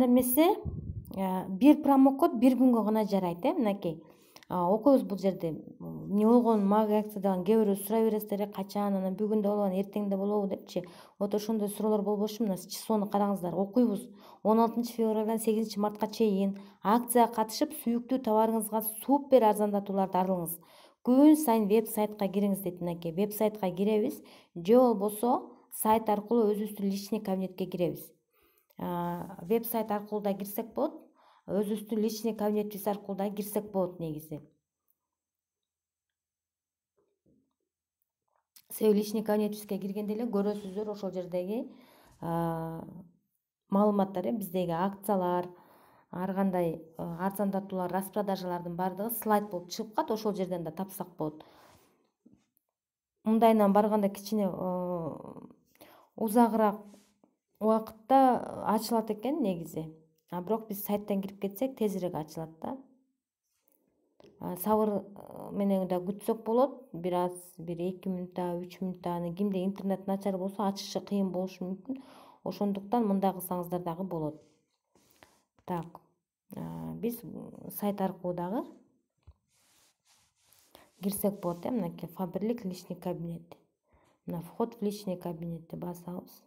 Анда эмесе бир промокод бир күнгө гана жарайт, мынакей. Окуйбуз бул жерде. Эмне болгон, магия акциядагы кээ бирөө сурай бересиздер, качан, анан бүгүн да болобу, эртең да болобу депчи. Вот ошондой суроолор болбошу. Мына числону караңыздар. Окуйбуз. 16 февралдан 8 мартка чейин акцияга катышып, сүйүктүү товарыңызга супер арзандатууларды алыңыз. Күн сайын веб-сайтка кириңиз дейт. Мынакей веб-сайтка киребиз, же болбосо сайт аркылуу өзүбүздүн личный кабинетке киребиз. Веб-сайт аркылуу да кирсек болот, өзүбүздүн личный кабинетибиз аркылуу да кирсек болот негизи. Себеби личный кабинетибизге киргенде эле көрөсүздөр ошол жердеги маалыматтар, биздеги акциялар, ар кандай арзандатуулар, распродажалардын баардыгы слайд болуп чыгып калат, ошол жерден да тапсак болот. Мындайынан барганда кичине узагыраак убакытта ачылат экен негизи. Бирок биз сайттан кирип кетсек тезирээк ачылат да. Сабыр менен да күтсөк болот. Бир 2 мүнөттө, 3 мүнөттө, аны кимде интернет начар болсо ачышы кыйын болушу мүмкүн. Ошондуктан мындай кылсаңыздар дагы болот. Так. Биз сайт аркылуу дагы кирсек болот, мынакей Фаберлик личный кабинет. Мына вход в личный кабинетти басабыз.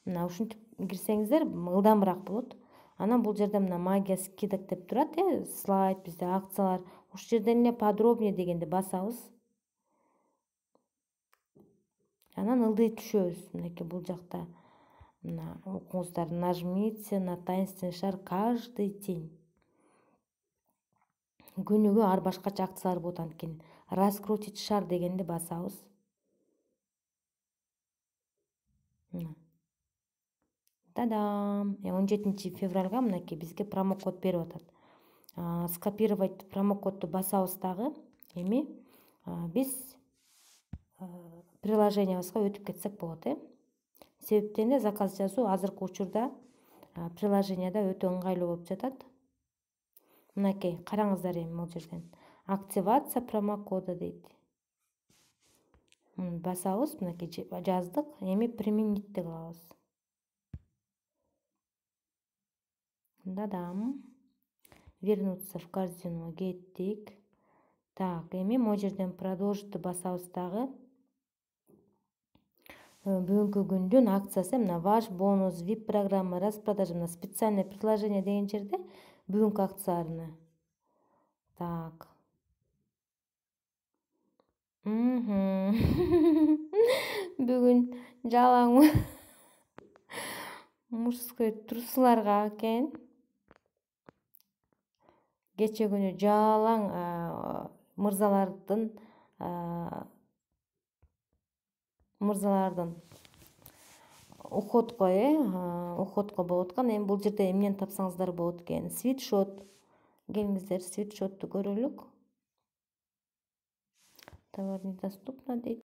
Мына ушинтип кирсеңиздер ылдамыраак болот. Анан бул жерде мына магия скидок деп турат, слайд, бизде акциялар. Ушул жерден эле подробнее дегенди басабыз. Анан ылдый түшөбүз. Мынакей бул жакта мына окуңуздар, нажмите на таинственный шар каждый день. Күнүгө ар башкача акциялар болот анткени. Раскрутить шар дегенди басабыз. Тадам! 17 февралга мынакей бизге промокод берип атат. Скопировать промокодду басабыз дагы. Эми биз приложениябызга өтүп кетсек болот, Себептен эле заказ жазуу азыркы учурда приложенияда өтө ыңгайлуу болуп жатат. Мынакей, караңыздар эми бул жерден. Активация промокода дейт. Басабыз, мынакей жаздык. Эми применить кылабыз. Дадам. Вернуться в корзину кеттик. Так, эми могу жерден продолжить басабыз дагы. Бүгүнкү күндүн акциясы мына ваш бонус, VIP программа, распродажа, мына специальное предложение деген жерде бүгүнкү акцияларны. Так. Бүгүн жалаң мужской трусларга экен. Кече күнү жалаң мырзалардын уходко болуп аткан. Эми бул жерде эмнени тапсаңыздар болот экен. Свитшот. Келиңиздер, свитшотту көрөлүк. Товар недоступно дейт.